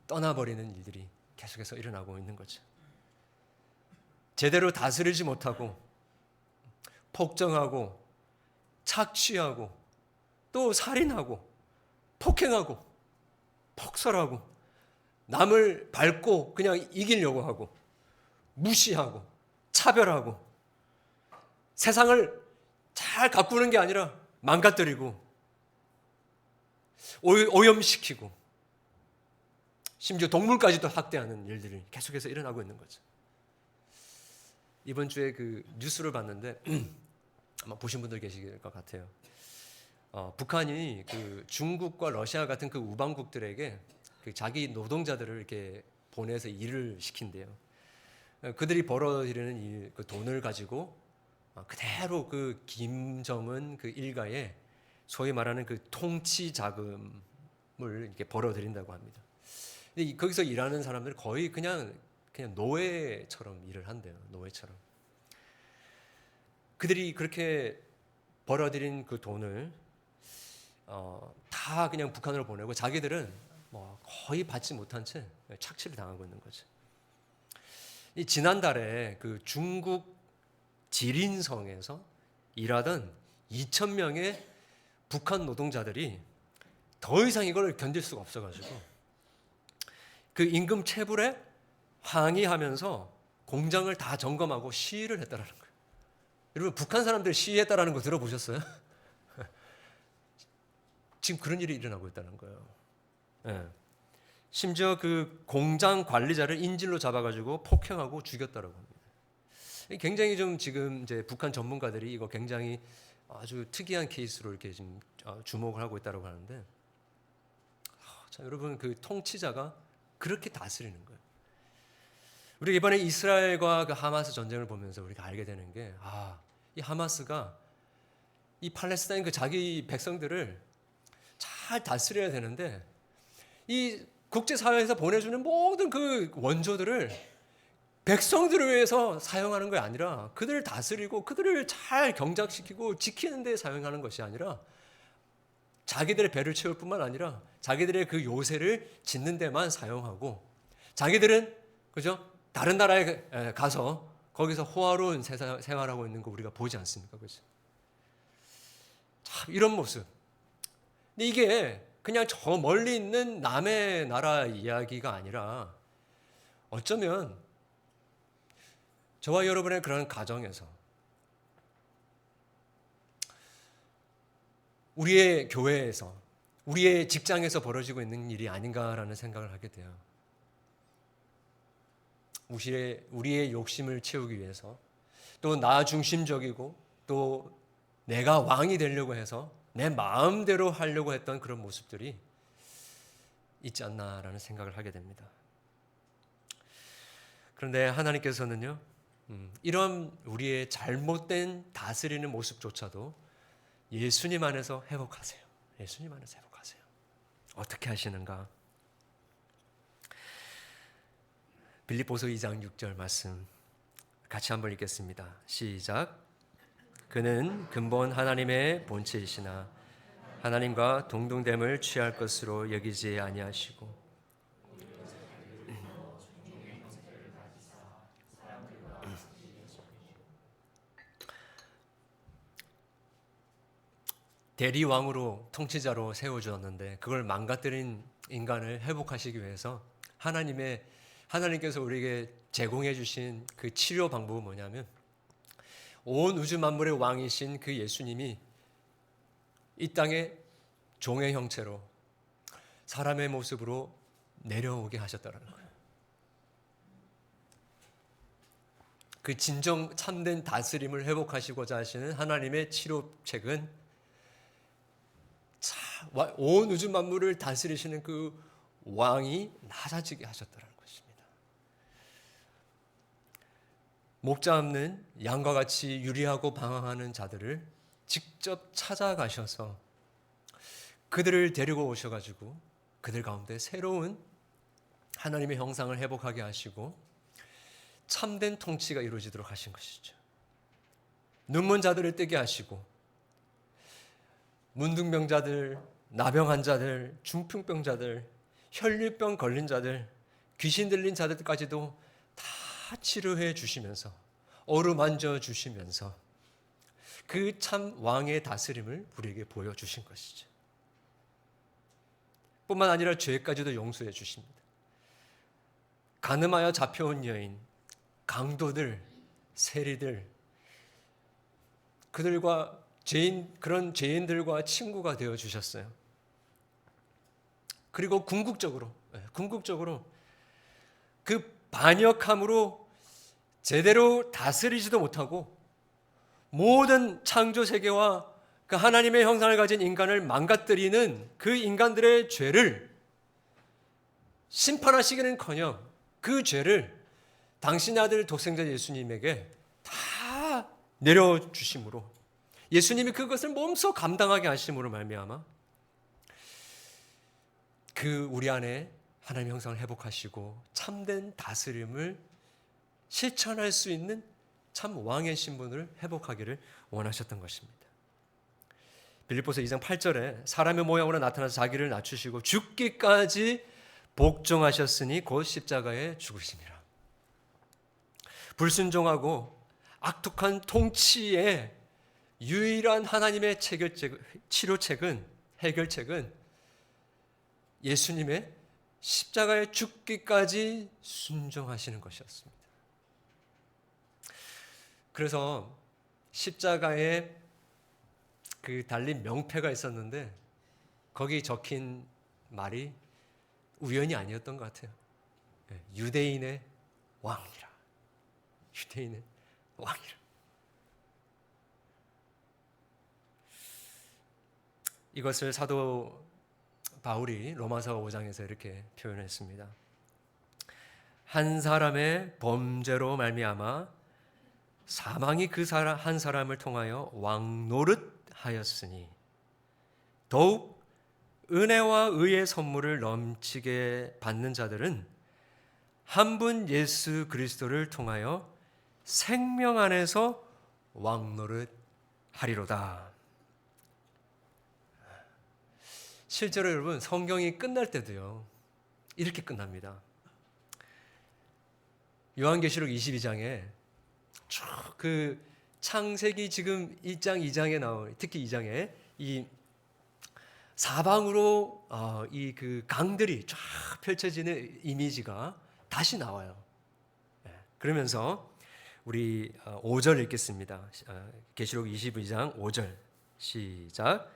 떠나버리는 일들이 계속해서 일어나고 있는 거죠. 제대로 다스리지 못하고 폭정하고 착취하고 또 살인하고 폭행하고 폭설하고 남을 밟고 그냥 이기려고 하고 무시하고 차별하고 세상을 잘 가꾸는 게 아니라 망가뜨리고 오염시키고 심지어 동물까지도 학대하는 일들이 계속해서 일어나고 있는 거죠. 이번 주에 그 뉴스를 봤는데 아마 보신 분들 계실 것 같아요. 북한이 그 중국과 러시아 같은 그 우방국들에게 그 자기 노동자들을 이렇게 보내서 일을 시킨대요. 그들이 벌어들이는 그 돈을 가지고 그대로 그 김정은 그 일가에 소위 말하는 그 통치 자금을 이렇게 벌어들인다고 합니다. 근데 거기서 일하는 사람들 거의 그냥 노예처럼 일을 한대요. 노예처럼. 그들이 그렇게 벌어들인 그 돈을 다 그냥 북한으로 보내고 자기들은 뭐 거의 받지 못한 채 착취를 당하고 있는 거죠. 이 지난달에 그 중국 지린성에서 일하던 2,000명의 북한 노동자들이 더 이상 이걸 견딜 수가 없어가지고 그 임금 체불에 항의하면서 공장을 다 점검하고 시위를 했다라는 거예요. 여러분 북한 사람들이 시위했다라는 거 들어보셨어요? 지금 그런 일이 일어나고 있다는 거예요. 네. 심지어 그 공장 관리자를 인질로 잡아가지고 폭행하고 죽였다라고 합니다. 굉장히 좀 지금 이제 북한 전문가들이 이거 굉장히 아주 특이한 케이스로 이렇게 지금 주목을 하고 있다고 하는데, 자, 여러분 그 통치자가 그렇게 다스리는 거예요. 우리가 이번에 이스라엘과 그 하마스 전쟁을 보면서 우리가 알게 되는 게, 이 하마스가 이 팔레스타인 그 자기 백성들을 잘 다스려야 되는데 이 국제사회에서 보내주는 모든 그 원조들을 백성들을 위해서 사용하는 게 아니라 그들을 다스리고 그들을 잘 경작시키고 지키는 데 사용하는 것이 아니라 자기들의 배를 채울 뿐만 아니라 자기들의 그 요새를 짓는 데만 사용하고 자기들은 그죠? 다른 나라에 가서 거기서 호화로운 생활하고 있는 거 우리가 보지 않습니까? 그죠? 참 이런 모습. 근데 이게 그냥 저 멀리 있는 남의 나라 이야기가 아니라 어쩌면 저와 여러분의 그런 가정에서 우리의 교회에서 우리의 직장에서 벌어지고 있는 일이 아닌가라는 생각을 하게 돼요. 우리의 욕심을 채우기 위해서 또 나 중심적이고 또 내가 왕이 되려고 해서 내 마음대로 하려고 했던 그런 모습들이 있지 않나라는 생각을 하게 됩니다. 그런데 하나님께서는요, 이런 우리의 잘못된 다스리는 모습조차도 예수님 안에서 회복하세요. 예수님 안에서 회복하세요. 어떻게 하시는가? 빌립보서 2장 6절 말씀 같이 한번 읽겠습니다. 시작. 그는 근본 하나님의 본체이시나 하나님과 동등됨을 취할 것으로 여기지 아니하시고 대리왕으로 통치자로 세워주었는데 그걸 망가뜨린 인간을 회복하시기 위해서 하나님께서 우리에게 제공해 주신 그 치료 방법은 뭐냐면 온 우주 만물의 왕이신 그 예수님이 이 땅에 종의 형체로 사람의 모습으로 내려오게 하셨다는 거예요. 그 진정 참된 다스림을 회복하시고자 하시는 하나님의 치료책은 온 우주 만물을 다스리시는 그 왕이 낮아지게 하셨다는 것입니다. 목 잡는 양과 같이 유리하고 방황하는 자들을 직접 찾아가셔서 그들을 데리고 오셔가지고 그들 가운데 새로운 하나님의 형상을 회복하게 하시고 참된 통치가 이루어지도록 하신 것이죠. 눈먼 자들을 뜨게 하시고 문둥병자들, 나병 환자들, 중풍병자들, 혈류병 걸린 자들, 귀신 들린 자들까지도 다 치료해 주시면서 어루만져 주시면서 그 참 왕의 다스림을 우리에게 보여주신 것이죠. 뿐만 아니라 죄까지도 용서해 주십니다. 간음하여 잡혀온 여인, 강도들, 세리들, 그들과 그런 죄인들과 친구가 되어 주셨어요. 그리고 궁극적으로 궁극적으로 그 반역함으로 제대로 다스리지도 못하고 모든 창조 세계와 그 하나님의 형상을 가진 인간을 망가뜨리는 그 인간들의 죄를 심판하시기는커녕 그 죄를 당신의 아들 독생자 예수님에게 다 내려주심으로, 예수님이 그것을 몸소 감당하게 하심으로 말미암아 그 우리 안에 하나님의 형상을 회복하시고 참된 다스림을 실천할 수 있는 참 왕의 신분을 회복하기를 원하셨던 것입니다. 빌립보서 2장 8절에 사람의 모양으로 나타나서 자기를 낮추시고 죽기까지 복종하셨으니 곧 십자가에 죽으심이라. 불순종하고 악독한 통치의 유일한 하나님의 치료책은, 해결책은 예수님의 십자가에 죽기까지 순종하시는 것이었습니다. 그래서 십자가에 그 달린 명패가 있었는데 거기 적힌 말이 우연이 아니었던 것 같아요. 유대인의 왕이라. 유대인의 왕이라. 이것을 사도 바울이 로마서 5장에서 이렇게 표현했습니다. 한 사람의 범죄로 말미암아 사망이 그 한 사람을 통하여 왕 노릇하였으니 더욱 은혜와 의의 선물을 넘치게 받는 자들은 한 분 예수 그리스도를 통하여 생명 안에서 왕 노릇하리로다. 실제로 여러분 성경이 끝날 때도요 이렇게 끝납니다. 요한계시록 22장에 쭉 그 창세기 지금 1장 2장에 나온, 특히 2장에 이 사방으로 이 그 강들이 쫙 펼쳐지는 이미지가 다시 나와요. 그러면서 우리 5절 읽겠습니다. 계시록 22장 5절 시작.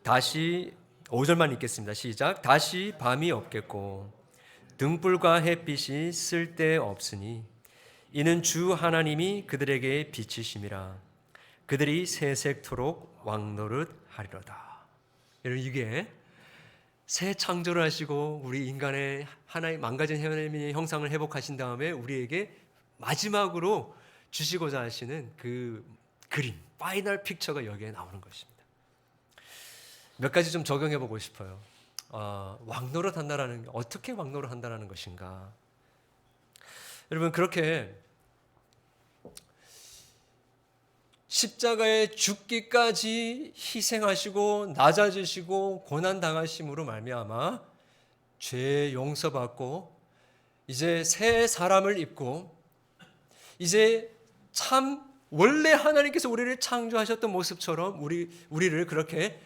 다시 5절만 읽겠습니다. 시작. 다시 밤이 없겠고 등불과 햇빛이 쓸데없으니 이는 주 하나님이 그들에게 빛이심이라. 그들이 세세토록 왕노릇하리로다. 여러분, 이게 새 창조를 하시고 우리 인간의 하나의 망가진 하나님의 형상을 회복하신 다음에 우리에게 마지막으로 주시고자 하시는 그 그림, 파이널 픽처가 여기에 나오는 것입니다. 몇 가지 좀 적용해 보고 싶어요. 왕노릇 한다라는, 어떻게 왕노릇 한다라는 것인가? 여러분, 그렇게 십자가에 죽기까지 희생하시고 낮아지시고 고난당하심으로 말미암아 죄 용서받고 이제 새 사람을 입고 이제 참 원래 하나님께서 우리를 창조하셨던 모습처럼 우리를 그렇게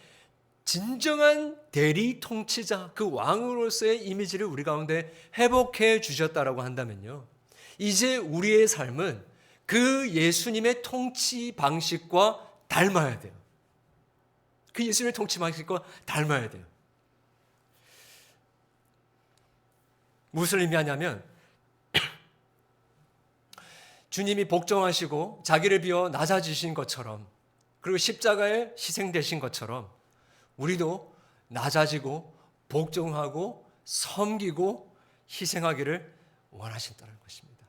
진정한 대리 통치자, 그 왕으로서의 이미지를 우리 가운데 회복해 주셨다라고 한다면요, 이제 우리의 삶은 그 예수님의 통치 방식과 닮아야 돼요. 그 예수님의 통치 방식과 닮아야 돼요. 무슨 의미하냐면 주님이 복종하시고 자기를 비워 낮아지신 것처럼, 그리고 십자가에 희생되신 것처럼 우리도 낮아지고 복종하고 섬기고 희생하기를 원하신다는 것입니다.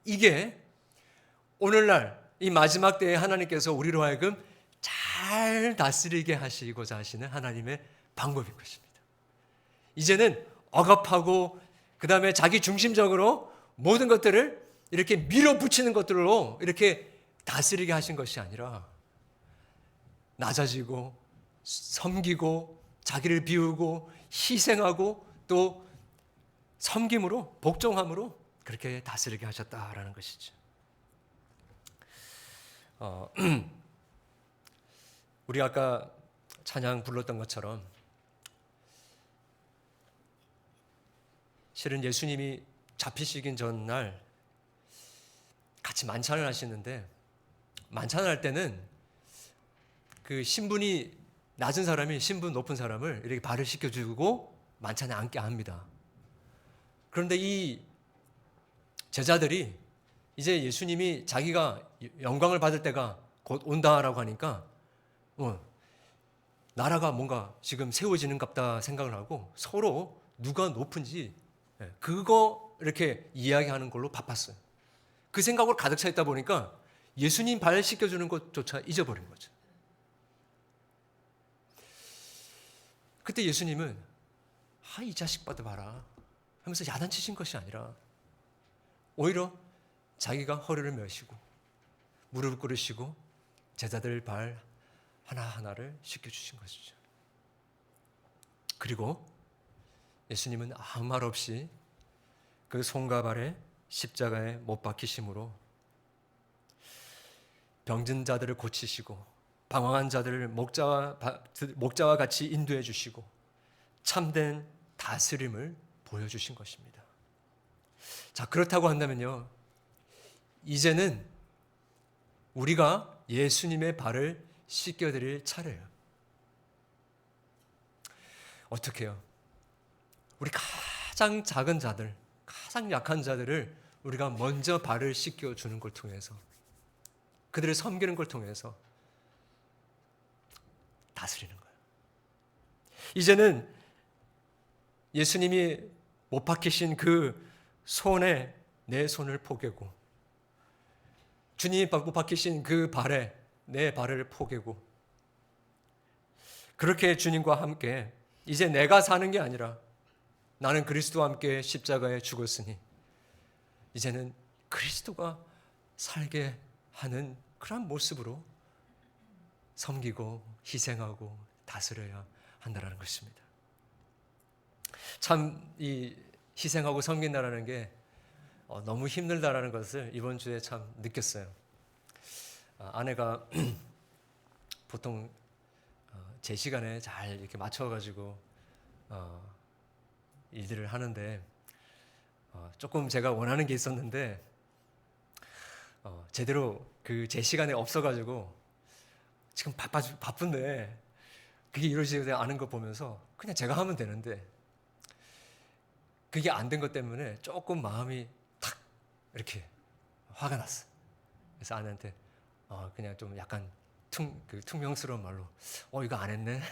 이게 오늘날 이 마지막 때에 하나님께서 우리로 하여금 잘 다스리게 하시고자 하시는 하나님의 방법인 것입니다. 이제는 억압하고 그 다음에 자기 중심적으로 모든 것들을 이렇게 밀어붙이는 것들로 이렇게 다스리게 하신 것이 아니라 낮아지고 섬기고 자기를 비우고 희생하고 또 섬김으로, 복종함으로 그렇게 다스리게 하셨다라는 것이죠. 우리 아까 찬양 불렀던 것처럼 실은 예수님이 잡히시긴 전날 같이 만찬을 하시는데, 만찬을 할 때는 그 신분이 낮은 사람이 신분 높은 사람을 이렇게 발을 씻겨주고 만찬에 앉게 합니다. 그런데 이 제자들이 이제 예수님이 자기가 영광을 받을 때가 곧 온다라고 하니까 나라가 뭔가 지금 세워지는 같다 생각을 하고 서로 누가 높은지 그거 이렇게 이야기하는 걸로 바빴어요. 그 생각으로 가득 차 있다 보니까 예수님 발 씻겨주는 것조차 잊어버린 거죠. 그때 예수님은 이 자식 봐라 하면서 야단치신 것이 아니라 오히려 자기가 허리를 메시고 무릎을 꿇으시고 제자들 발 하나하나를 씻겨주신 것이죠. 그리고 예수님은 아무 말 없이 그 손과 발에 십자가에 못 박히심으로 병든 자들을 고치시고 방황한 자들을 목자와 같이 인도해 주시고 참된 다스림을 보여주신 것입니다. 자, 그렇다고 한다면요, 이제는 우리가 예수님의 발을 씻겨드릴 차례예요. 어떻게 해요? 우리 가장 작은 자들, 가장 약한 자들을 우리가 먼저 발을 씻겨주는 걸 통해서, 그들을 섬기는 걸 통해서 다스리는 거예요. 이제는 예수님이 못 박히신 그 손에 내 손을 포개고, 주님이 못 박히신 그 발에 내 발을 포개고, 그렇게 주님과 함께 이제 내가 사는 게 아니라 나는 그리스도와 함께 십자가에 죽었으니 이제는 그리스도가 살게 하는 그런 모습으로 섬기고 희생하고 다스려야 한다는 것입니다. 참 이 희생하고 섬긴다라는 게 너무 힘들다라는 것을 이번 주에 참 느꼈어요. 아내가 보통 제 시간에 잘 이렇게 맞춰가지고 일들을 하는데 조금 제가 원하는 게 있었는데 제대로 그 제 시간에 없어가지고 지금 바쁜데 그게 이루어지지 않은 거 보면서 그냥 제가 하면 되는데 그게 안 된 것 때문에 조금 마음이 탁 이렇게 화가 났어. 그래서 아내한테 그냥 좀 약간 퉁명스러운 말로 이거 안 했네.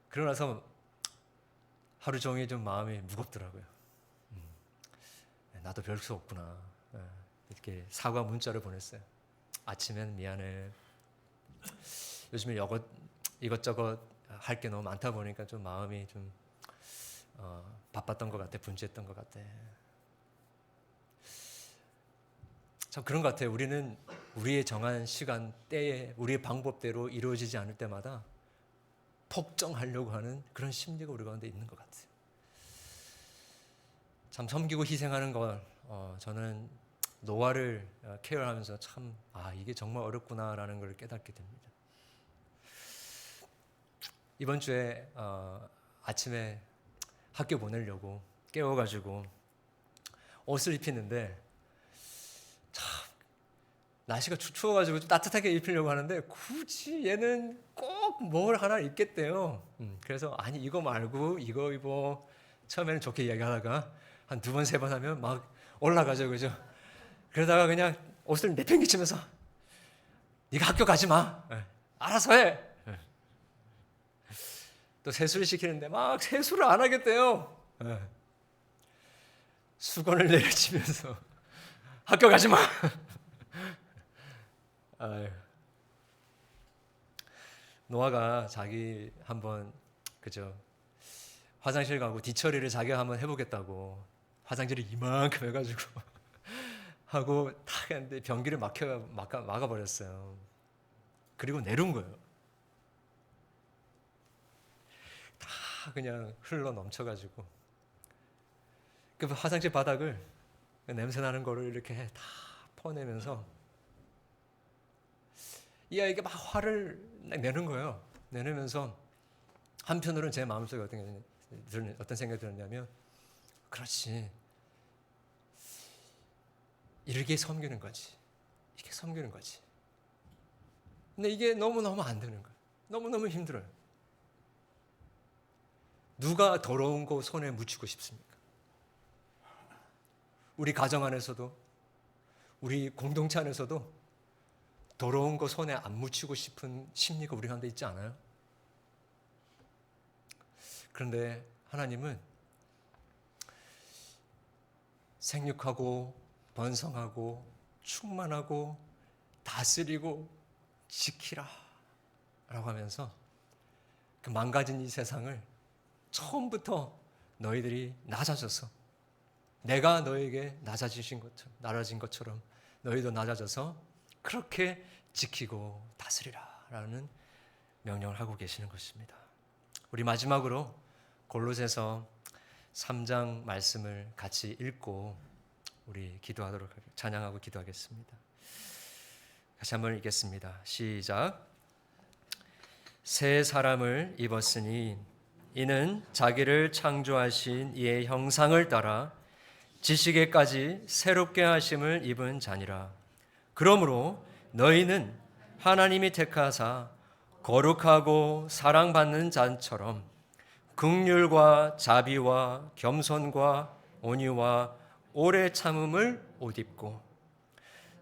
그러고 나서 하루 종일 좀 마음이 무겁더라고요. 나도 별 수 없구나. 이렇게 사과 문자를 보냈어요. 아침엔 미안해. 요즘에 이것저것 할 게 너무 많다 보니까 좀 마음이 좀 바빴던 것 같아. 분주했던 것 같아. 참 그런 것 같아요. 우리는 우리의 정한 시간, 때에 우리의 방법대로 이루어지지 않을 때마다 폭정하려고 하는 그런 심리가 우리 가운데 있는 것 같아요. 참 섬기고 희생하는 걸 저는 노화를 케어하면서 참 이게 정말 어렵구나라는 걸 깨닫게 됩니다. 이번 주에 아침에 학교 보내려고 깨워가지고 옷을 입히는데 참 날씨가 추워가지고 좀 따뜻하게 입히려고 하는데 굳이 얘는 꼭 뭘 하나 입겠대요. 그래서 아니 이거 말고 이거 입어. 처음에는 좋게 이야기하다가 한 2번 3번 하면 막 올라가죠, 그죠? 그러다가 그냥 옷을 내팽개치면서 네가 학교 가지 마. 알아서 해. 또 세수를 시키는데 막 세수를 안 하겠대요. 수건을 내려치면서 학교 가지 마. 노아가 자기 한번 그죠 화장실 가고 뒤처리를 자기가 한번 해보겠다고 화장실을 이만큼 해가지고 하고 탁 했는데 변기를 막아버렸어요. 그리고 내려온 거예요. 다 그냥 흘러 넘쳐가지고 그 화장실 바닥을 냄새 나는 거를 이렇게 다 퍼내면서 이 아이가 막 화를 내는 거예요. 내면서 한편으로는 제 마음속에 어떤 생각이 들었냐면 그렇지. 이렇게 섬기는 거지. 이렇게 섬기는 거지. 근데 이게 너무너무 안 되는 거예요. 너무너무 힘들어요. 누가 더러운 거 손에 묻히고 싶습니까? 우리 가정 안에서도, 우리 공동체 안에서도 더러운 거 손에 안 묻히고 싶은 심리가 우리 가운데 있지 않아요? 그런데 하나님은 생육하고 번성하고 충만하고 다스리고 지키라 라고 하면서 그 망가진 이 세상을 처음부터 너희들이 낮아져서, 내가 너에게 낮아진 것처럼 너희도 낮아져서 그렇게 지키고 다스리라 라는 명령을 하고 계시는 것입니다. 우리 마지막으로 골로새서 3장 말씀을 같이 읽고 우리 찬양하고 기도하겠습니다. 다시 한번 읽겠습니다. 시작. 새 사람을 입었으니 이는 자기를 창조하신 이의 형상을 따라 지식에까지 새롭게 하심을 입은 자니라. 그러므로 너희는 하나님이 택하사 거룩하고 사랑받는 자처럼 긍휼과 자비와 겸손과 온유와 오래 참음을 옷 입고,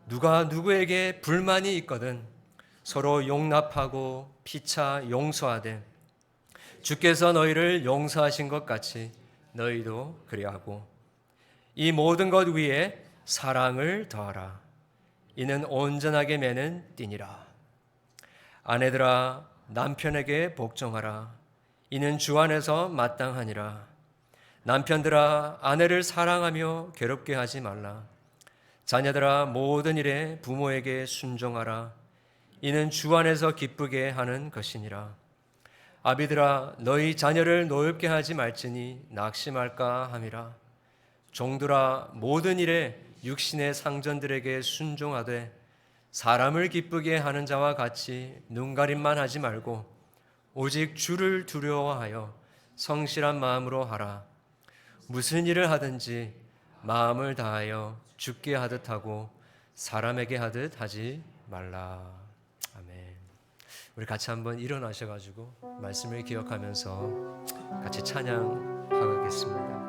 누가 누구에게 불만이 있거든 서로 용납하고 피차 용서하되 주께서 너희를 용서하신 것 같이 너희도 그리하고, 이 모든 것 위에 사랑을 더하라. 이는 온전하게 매는 띠니라. 아내들아 남편에게 복종하라. 이는 주 안에서 마땅하니라. 남편들아 아내를 사랑하며 괴롭게 하지 말라. 자녀들아 모든 일에 부모에게 순종하라. 이는 주 안에서 기쁘게 하는 것이니라. 아비들아 너희 자녀를 노엽게 하지 말지니 낙심할까 함이라. 종들아 모든 일에 육신의 상전들에게 순종하되 사람을 기쁘게 하는 자와 같이 눈가림만 하지 말고 오직 주를 두려워하여 성실한 마음으로 하라. 무슨 일을 하든지 마음을 다하여 주께 하듯 하고 사람에게 하듯 하지 말라. 아멘. 우리 같이 한번 일어나셔가지고 말씀을 기억하면서 같이 찬양하겠습니다.